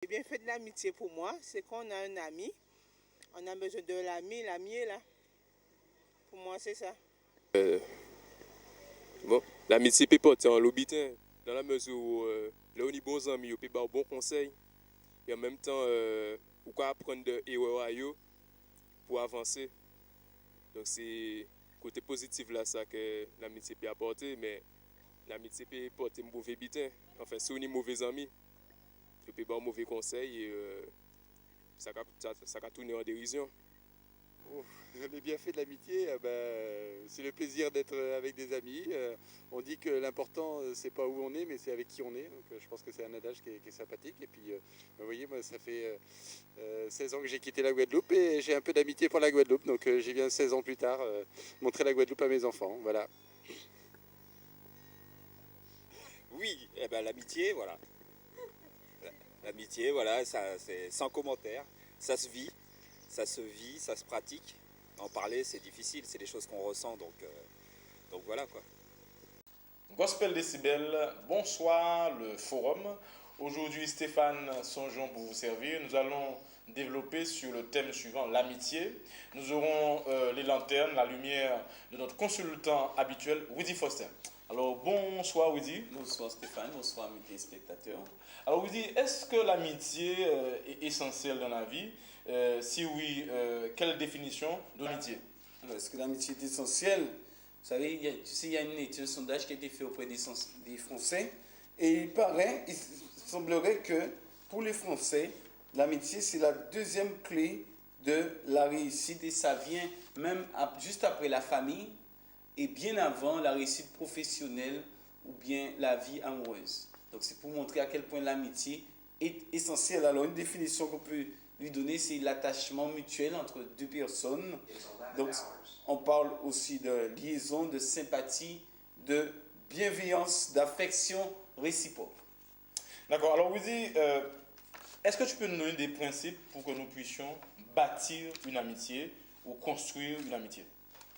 Les bienfaits de l'amitié pour moi, c'est qu'on a un ami. On a besoin de l'ami est là. Pour moi, c'est ça. Bon, l'amitié peut porter en l'habitant, dans la mesure où là, on est bons amis, on peut avoir bons conseils, et en même temps, on peut apprendre de erreurs à eux pour avancer. Donc, c'est côté positif là, ça que l'amitié peut apporter, mais l'amitié peut porter un mauvais bitin. Enfin, si on est mauvais amis, on peut avoir mauvais conseils et ça va tourner en dérision. Oh, les bienfaits de l'amitié, c'est le plaisir d'être avec des amis. On dit que l'important, c'est pas où on est, mais c'est avec qui on est. Donc, je pense que c'est un adage qui est sympathique. Et puis, vous voyez, moi, ça fait 16 ans que j'ai quitté la Guadeloupe et j'ai un peu d'amitié pour la Guadeloupe. Donc, j'y viens 16 ans plus tard montrer la Guadeloupe à mes enfants. Voilà. Oui, l'amitié, voilà. L'amitié, voilà, ça, c'est sans commentaire. Ça se vit, ça se pratique. En parler, c'est difficile, c'est des choses qu'on ressent, donc voilà quoi. Gospel Décibel, bonsoir le forum. Aujourd'hui, Stéphane Songeon pour vous servir. Nous allons développer sur le thème suivant, l'amitié. Nous aurons les lanternes, la lumière de notre consultant habituel, Woody Foster. Alors, bonsoir Woody. Bonsoir Stéphane, bonsoir mes téléspectateurs. Alors Woody, est-ce que l'amitié est essentielle dans la vie? Si oui, quelle définition de l'amitié? Est-ce que l'amitié est essentielle? Vous savez, il y a une étude, un sondage qui a été fait auprès des Français. Et il semblerait que pour les Français, l'amitié, c'est la deuxième clé de la réussite. Et ça vient même juste après la famille et bien avant la réussite professionnelle ou bien la vie amoureuse. Donc c'est pour montrer à quel point l'amitié est essentielle. Alors une définition qu'on peut lui donner, c'est l'attachement mutuel entre deux personnes. Donc on parle aussi de liaison, de sympathie, de bienveillance, d'affection réciproque. D'accord, alors Woody, est-ce que tu peux nous donner des principes pour que nous puissions bâtir une amitié ou construire une amitié?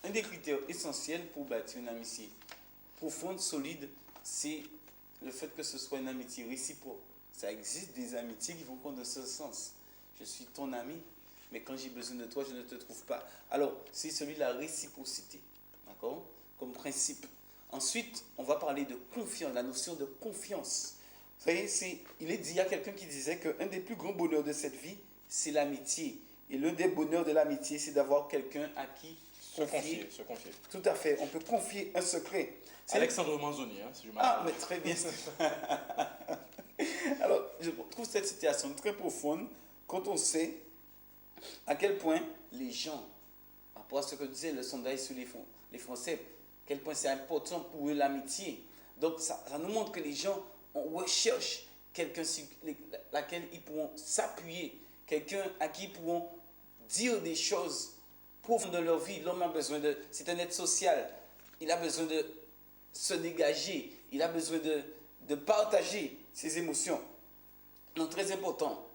Un des critères essentiels pour bâtir une amitié profonde, solide, c'est le fait que ce soit une amitié réciproque. Ça existe des amitiés qui vont dans ce sens. Je suis ton ami, mais quand j'ai besoin de toi, je ne te trouve pas. Alors, c'est celui de la réciprocité, d'accord, comme principe. Ensuite, on va parler de confiance, la notion de confiance. Vous savez, il y a quelqu'un qui disait qu'un des plus grands bonheurs de cette vie, c'est l'amitié. Et l'un des bonheurs de l'amitié, c'est d'avoir quelqu'un à qui se confier. Tout à fait, on peut confier un secret. Alexandre Manzoni, si je m'appelle. Ah, mais très bien. Alors, je trouve cette situation très profonde quand on sait à quel point les gens, par rapport à ce que disait le sondage sur les Français, à quel point c'est important pour eux l'amitié. Donc, ça nous montre que les gens recherchent quelqu'un sur laquelle ils pourront s'appuyer, quelqu'un à qui ils pourront dire des choses profondes de leur vie. L'homme a besoin c'est un être social, il a besoin de se dégager, il a besoin de partager ses émotions. Donc, très important.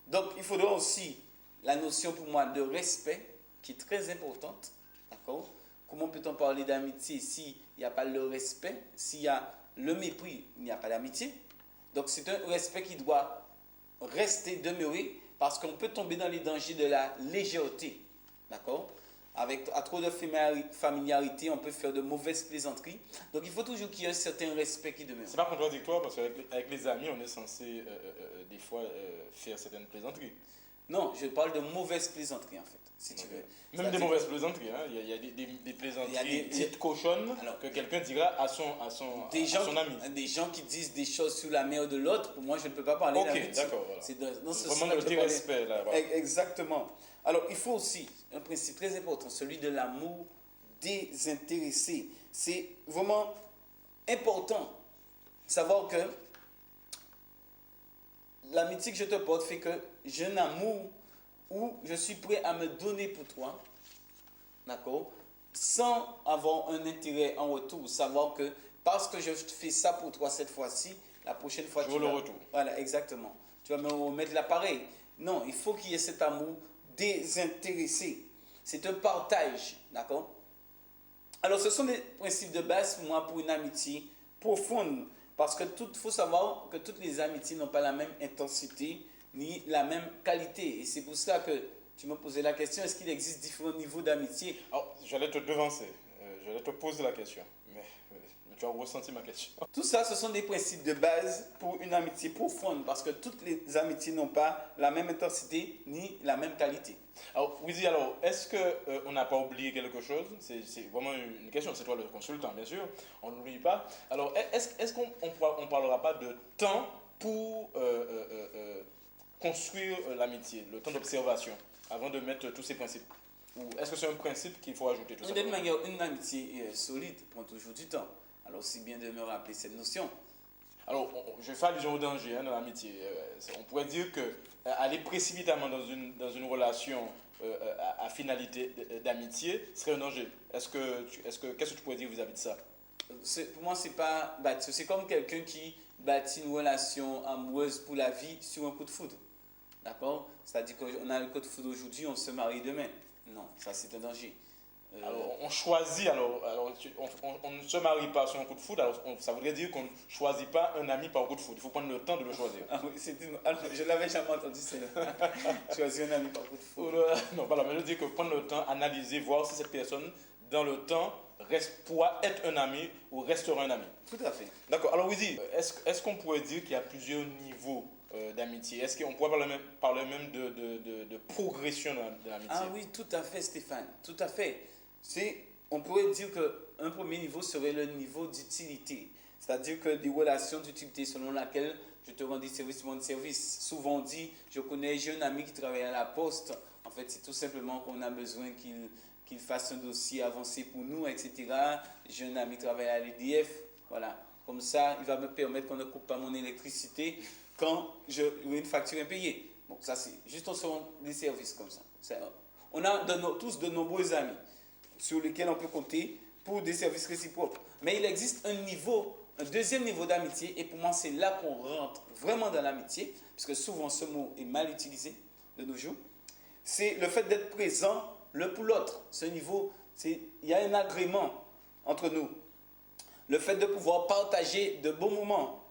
Donc, il faudra aussi la notion pour moi de respect, qui est très importante. D'accord? Comment peut-on parler d'amitié s'il n'y a pas le respect, s'il y a le mépris, il n'y a pas d'amitié. Donc, c'est un respect qui doit rester, demeurer, parce qu'on peut tomber dans les dangers de la légèreté. D'accord? À trop de familiarité, on peut faire de mauvaises plaisanteries. Donc, il faut toujours qu'il y ait un certain respect qui demeure. C'est pas contradictoire, parce qu'avec les amis, on est censé, des fois, faire certaines plaisanteries. Non, je parle de mauvaises plaisanteries, en fait, si tu veux. Même des mauvaises plaisanteries, hein. Il y a des plaisanteries dites cochonnes que quelqu'un dira à son ami. Des gens qui disent des choses sur la mère de l'autre, pour moi, je ne peux pas parler d'amitié. Ok, d'accord, voilà. C'est vraiment le respect, là. Voilà. Exactement. Alors, il faut aussi un principe très important, celui de l'amour désintéressé. C'est vraiment important de savoir que l'amitié que je te porte fait que j'ai un amour où je suis prêt à me donner pour toi, d'accord, sans avoir un intérêt en retour. Savoir que parce que je fais ça pour toi cette fois-ci, la prochaine fois tu vas... le retour. Voilà, exactement. Tu vas me remettre l'appareil. Non, il faut qu'il y ait cet amour désintéressé. C'est un partage, d'accord? Alors, ce sont des principes de base pour moi pour une amitié profonde. Parce que faut savoir que toutes les amitiés n'ont pas la même intensité ni la même qualité. Et c'est pour ça que tu me posais la question, est-ce qu'il existe différents niveaux d'amitié? Alors, j'allais te devancer, j'allais te poser la question, mais tu as ressenti ma question. Tout ça, ce sont des principes de base pour une amitié profonde, parce que toutes les amitiés n'ont pas la même intensité ni la même qualité. Alors, Wizi, alors, est-ce qu'on n'a pas oublié quelque chose? C'est vraiment une question, c'est toi le consultant, bien sûr, on n'oublie pas. Alors, est-ce qu'on ne parlera pas de temps pour construire l'amitié, le temps d'observation, avant de mettre tous ces principes? Ou est-ce que c'est un principe qu'il faut ajouter tout De toute manière, une amitié solide prend toujours du temps. Alors, c'est bien de me rappeler cette notion. Alors, je fais allusion au danger dans l'amitié. On pourrait dire que aller précipitamment dans une relation à finalité d'amitié serait un danger. Qu'est-ce que tu pourrais dire vis-à-vis de ça? Pour moi, c'est pas bâtir. C'est comme quelqu'un qui bâtit une relation amoureuse pour la vie sur un coup de foudre. D'accord? C'est-à-dire qu'on a le coup de foudre aujourd'hui, on se marie demain. Non, ça c'est un danger. Alors, on choisit, on ne se marie pas sur un coup de foudre, alors ça voudrait dire qu'on ne choisit pas un ami par coup de foudre. Il faut prendre le temps de le choisir. Ah oui, je l'avais jamais entendu celle-là. Choisir un ami par coup de foudre. Non, voilà, mais je dis que prendre le temps, analyser, voir si cette personne, dans le temps, pourra être un ami ou restera un ami. Tout à fait. D'accord, alors Wizi, est-ce qu'on pourrait dire qu'il y a plusieurs niveaux d'amitié? Est-ce qu'on pourrait parler même de progression de l'amitié? Ah oui, tout à fait, Stéphane, tout à fait. On pourrait dire qu'un premier niveau serait le niveau d'utilité. C'est-à-dire que des relations d'utilité selon laquelle je te rendis service, tu me rends service. Souvent on dit, j'ai un ami qui travaille à la poste. En fait, c'est tout simplement qu'on a besoin qu'il fasse un dossier avancé pour nous, etc. J'ai un ami qui travaille à l'EDF. Voilà. Comme ça, il va me permettre qu'on ne coupe pas mon électricité quand j'aurai une facture impayée. Bon, ça c'est juste on se rend des services comme ça. On a tous de nombreux amis sur lesquels on peut compter pour des services réciproques. Mais il existe un deuxième niveau d'amitié, et pour moi c'est là qu'on rentre vraiment dans l'amitié, parce que souvent ce mot est mal utilisé de nos jours. C'est le fait d'être présent l'un pour l'autre. Ce niveau, il y a un agrément entre nous. Le fait de pouvoir partager de bons moments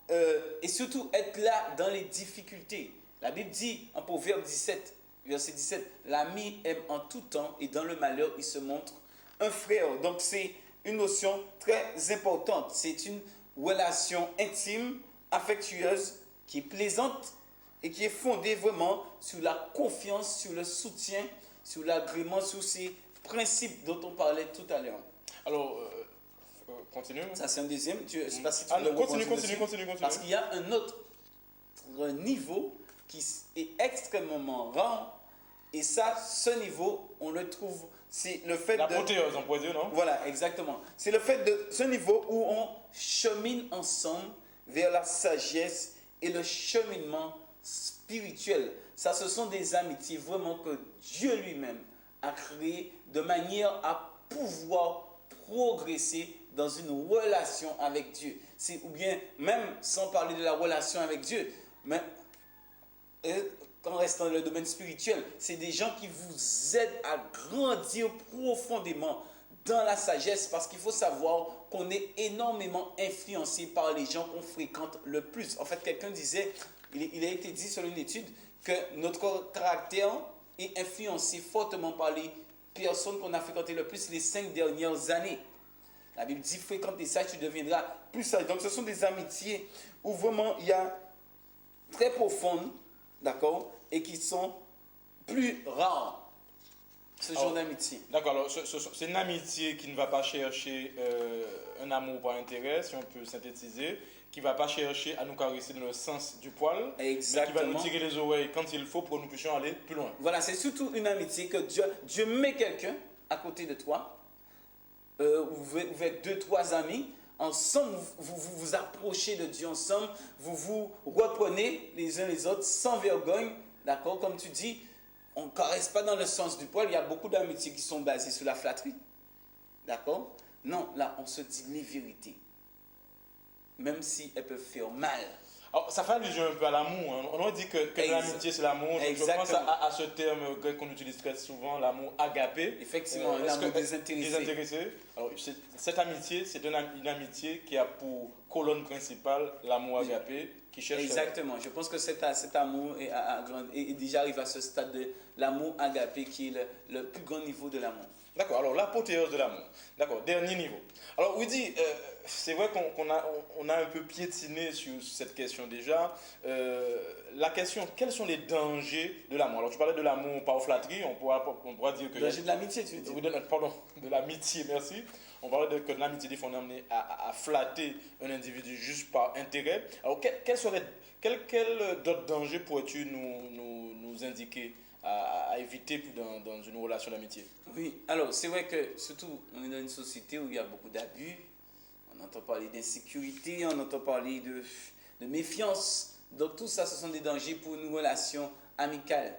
et surtout être là dans les difficultés. La Bible dit en Proverbe 17, verset 17, l'ami aime en tout temps et dans le malheur, il se montre un frère. Donc c'est une notion très importante. C'est une relation intime, affectueuse, qui est plaisante et qui est fondée vraiment sur la confiance, sur le soutien, sur l'agrément, sur ces principes dont on parlait tout à l'heure. Alors, continue. Ça c'est un deuxième. Je ne sais pas si tu continue. Parce qu'il y a un autre niveau qui est extrêmement rare. Et ça, ce niveau, on le trouve, c'est le fait l'apothéose, on pourrait dire, non? Voilà, exactement. C'est le fait de ce niveau où on chemine ensemble vers la sagesse et le cheminement spirituel. Ça, ce sont des amitiés vraiment que Dieu lui-même a créées de manière à pouvoir progresser dans une relation avec Dieu. Ou bien, même sans parler de la relation avec Dieu, mais en restant dans le domaine spirituel, c'est des gens qui vous aident à grandir profondément dans la sagesse, parce qu'il faut savoir qu'on est énormément influencé par les gens qu'on fréquente le plus. En fait, quelqu'un disait, il a été dit selon une étude, que notre caractère est influencé fortement par les personnes qu'on a fréquentées le plus les 5 dernières années. La Bible dit, fréquente des sages, tu deviendras plus sage. Donc ce sont des amitiés où vraiment il y a très profondes, d'accord, et qui sont plus rares, ce genre d'amitié. D'accord, alors c'est une amitié qui ne va pas chercher un amour par intérêt, si on peut synthétiser, qui ne va pas chercher à nous caresser dans le sens du poil, exactement, mais qui va nous tirer les oreilles quand il faut pour que nous puissions aller plus loin. Voilà, c'est surtout une amitié que Dieu met quelqu'un à côté de toi, vous êtes 2-3 amis, ensemble, vous vous approchez de Dieu ensemble, vous vous reprenez les uns les autres sans vergogne, d'accord? Comme tu dis, on ne caresse pas dans le sens du poil. Il y a beaucoup d'amitiés qui sont basées sur la flatterie, d'accord? Non, là, on se dit les vérités, même si elles peuvent faire mal. Alors, ça fait allusion un peu à l'amour. Hein. On a dit que l'amitié, c'est l'amour. Je pense à ce terme grec qu'on utilise très souvent, l'amour agapé. Effectivement, l'amour désintéressé. Alors, cette amitié, c'est une amitié qui a pour colonne principale l'amour agapé, qui cherche... Exactement. Je pense que cet amour est déjà arrivé à ce stade de l'amour agapé qui est le plus grand niveau de l'amour. D'accord, alors l'apothéose de l'amour. D'accord, dernier niveau. Alors, Woody, c'est vrai qu'on a un peu piétiné sur cette question déjà. La question, quels sont les dangers de l'amour? Alors, tu parlais de l'amour par flatterie, on pourra dire que... Danger de l'amitié, tu veux dire? Pardon, de l'amitié, merci. On parlait que l'amitié, des fois, on est amené à flatter un individu juste par intérêt. Alors, quel d'autres dangers pourrais-tu nous indiquer à éviter dans une relation d'amitié? Oui, alors c'est vrai que surtout on est dans une société où il y a beaucoup d'abus, on entend parler d'insécurité, on entend parler de méfiance. Donc tout ça, ce sont des dangers pour une relation amicale.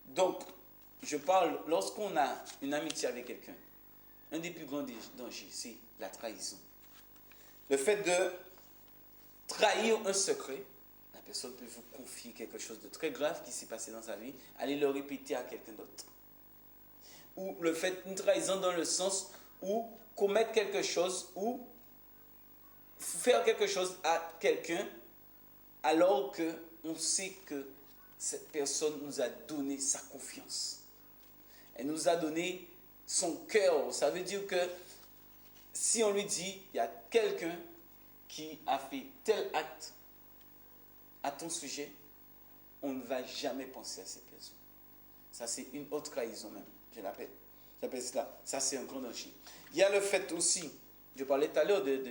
Donc, je parle, lorsqu'on a une amitié avec quelqu'un, un des plus grands dangers, c'est la trahison. Le fait de trahir un secret. La personne peut vous confier quelque chose de très grave qui s'est passé dans sa vie, allez le répéter à quelqu'un d'autre. Ou le fait d'une trahison dans le sens où commettre quelque chose ou faire quelque chose à quelqu'un alors qu'on sait que cette personne nous a donné sa confiance. Elle nous a donné son cœur. Ça veut dire que si on lui dit, il y a quelqu'un qui a fait tel acte à ton sujet, on ne va jamais penser à cette personne. Ça, c'est une autre trahison même, je l'appelle. J'appelle cela. Ça, c'est un grand danger. Il y a le fait aussi, je parlais tout à l'heure de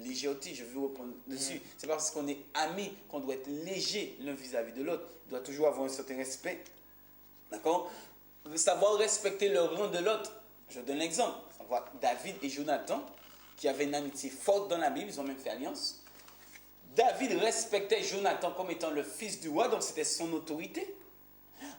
légèreté, je veux reprendre dessus. C'est parce qu'on est amis qu'on doit être léger l'un vis-à-vis de l'autre. Il doit toujours avoir un certain respect. D'accord? Savoir respecter le rang de l'autre. Je donne l'exemple. On voit David et Jonathan, qui avaient une amitié forte dans la Bible, ils ont même fait alliance. David respectait Jonathan comme étant le fils du roi, donc c'était son autorité.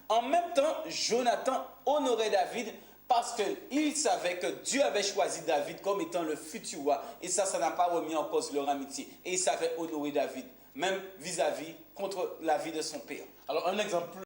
En même temps, Jonathan honorait David parce qu'il savait que Dieu avait choisi David comme étant le futur roi. Et ça n'a pas remis en cause leur amitié. Et il savait honorer David, même vis-à-vis contre la vie de son père. Alors, un exemple